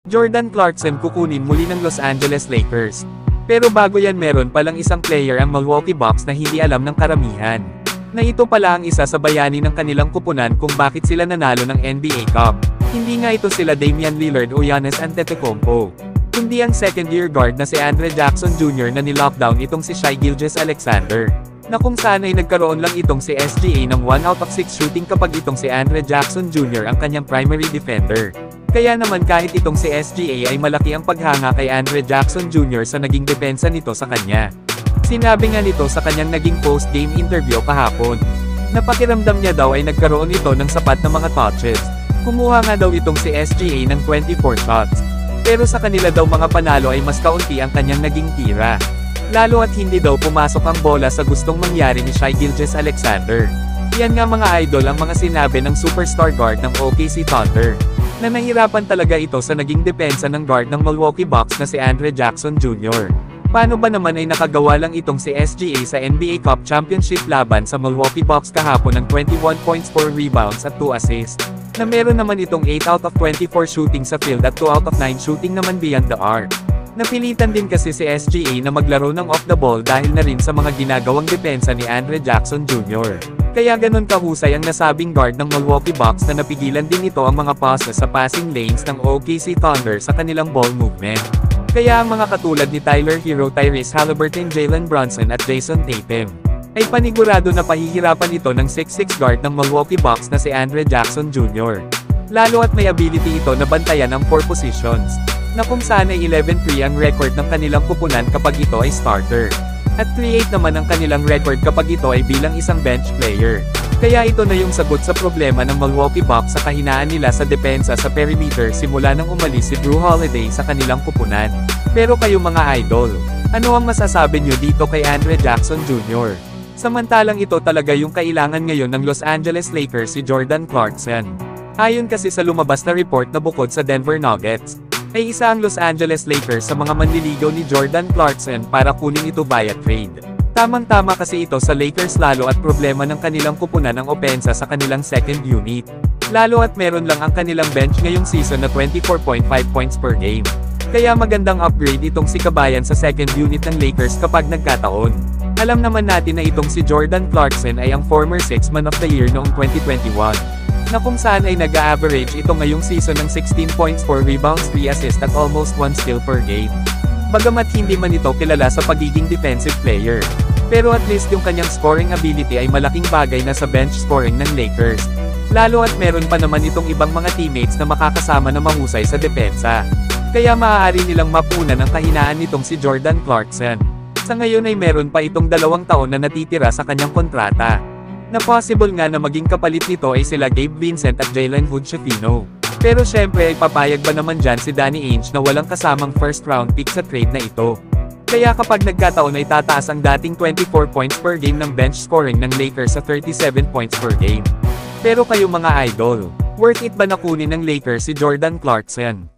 Jordan Clarkson kukunin muli ng Los Angeles Lakers. Pero bago yan meron palang isang player ang Milwaukee Bucks na hindi alam ng karamihan. Na ito pala ang isa sa bayani ng kanilang kupunan kung bakit sila nanalo ng NBA Cup. Hindi nga ito sila Damian Lillard o Giannis Antetokounmpo. Kundi ang second-year guard na si Andre Jackson Jr. na ni-lockdown itong si Shai Gilgeous-Alexander. Na kung saan ay nagkaroon lang itong si SGA ng 1 out of 6 shooting kapag itong si Andre Jackson Jr. ang kanyang primary defender. Kaya naman kahit itong si SGA ay malaki ang paghanga kay Andre Jackson Jr. sa naging depensa nito sa kanya. Sinabi nga nito sa kanyang naging post-game interview kahapon. Napakiramdam niya daw ay nagkaroon ito ng sapat na mga touches. Kumuha nga daw itong si SGA ng 24 shots. Pero sa kanila daw mga panalo ay mas kaunti ang kanyang naging tira. Lalo at hindi daw pumasok ang bola sa gustong mangyari ni Shai Gilgeous-Alexander. Yan nga mga idol ang mga sinabi ng superstar guard ng OKC Thunder. Na nahirapan talaga ito sa naging depensa ng guard ng Milwaukee Bucks na si Andre Jackson Jr. Paano ba naman ay nakagawa lang itong si SGA sa NBA Cup Championship laban sa Milwaukee Bucks kahapon ng 21 points, 4 rebounds at 2 assists. Na meron naman itong 8 out of 24 shooting sa field at 2 out of 9 shooting naman beyond the arc. Napilitan din kasi si SGA na maglaro ng off the ball dahil na rin sa mga ginagawang depensa ni Andre Jackson Jr. Kaya ganun kahusay ang nasabing guard ng Milwaukee Bucks na napigilan din ito ang mga passes sa passing lanes ng OKC Thunder sa kanilang ball movement. Kaya ang mga katulad ni Tyler Hero, Tyrese Haliburton, Jalen Brunson at Jason Tatum ay panigurado na pahihirapan ito ng 6'6 guard ng Milwaukee Bucks na si Andre Jackson Jr. Lalo at may ability ito na bantayan ang 4 positions. Na kung saan ay 11-3 ang record ng kanilang kupunan kapag ito ay starter. At 3-8 naman ang kanilang record kapag ito ay bilang isang bench player. Kaya ito na yung sagot sa problema ng Milwaukee Bucks sa kahinaan nila sa depensa sa perimeter simula nang umalis si Jrue Holiday sa kanilang kupunan. Pero kayo mga idol, ano ang masasabi nyo dito kay Andre Jackson Jr.? Samantalang ito talaga yung kailangan ngayon ng Los Angeles Lakers si Jordan Clarkson. Ayon kasi sa lumabas na report na bukod sa Denver Nuggets, ay isa ang Los Angeles Lakers sa mga manliligaw ni Jordan Clarkson para kunin ito via trade. Tamang-tama kasi ito sa Lakers lalo at problema ng kanilang kupunan ng opensa sa kanilang second unit. Lalo at meron lang ang kanilang bench ngayong season na 24.5 points per game. Kaya magandang upgrade itong si Kabayan sa second unit ng Lakers kapag nagkataon. Alam naman natin na itong si Jordan Clarkson ay ang former 6th Man of the Year noong 2021. Na kung saan ay nag-a-average ito ngayong season ng 16 points, 4 rebounds, 3 assists at almost 1 steal per game. Bagamat hindi man ito kilala sa pagiging defensive player. Pero at least yung kanyang scoring ability ay malaking bagay na sa bench scoring ng Lakers. Lalo at meron pa naman itong ibang mga teammates na makakasama na mahusay sa depensa. Kaya maaari nilang mapunan ang kahinaan nitong si Jordan Clarkson. Sa ngayon ay meron pa itong 2 taon na natitira sa kanyang kontrata. Na possible nga na maging kapalit nito ay sila Gabe Vincent at Jalen Hood-Schifino. Pero syempre ay papayag ba naman dyan si Danny Ainge na walang kasamang first round pick sa trade na ito. Kaya kapag nagkataon ay tataas ang dating 24 points per game ng bench scoring ng Lakers sa 37 points per game. Pero kayo mga idol, worth it ba na kunin ng Lakers si Jordan Clarkson?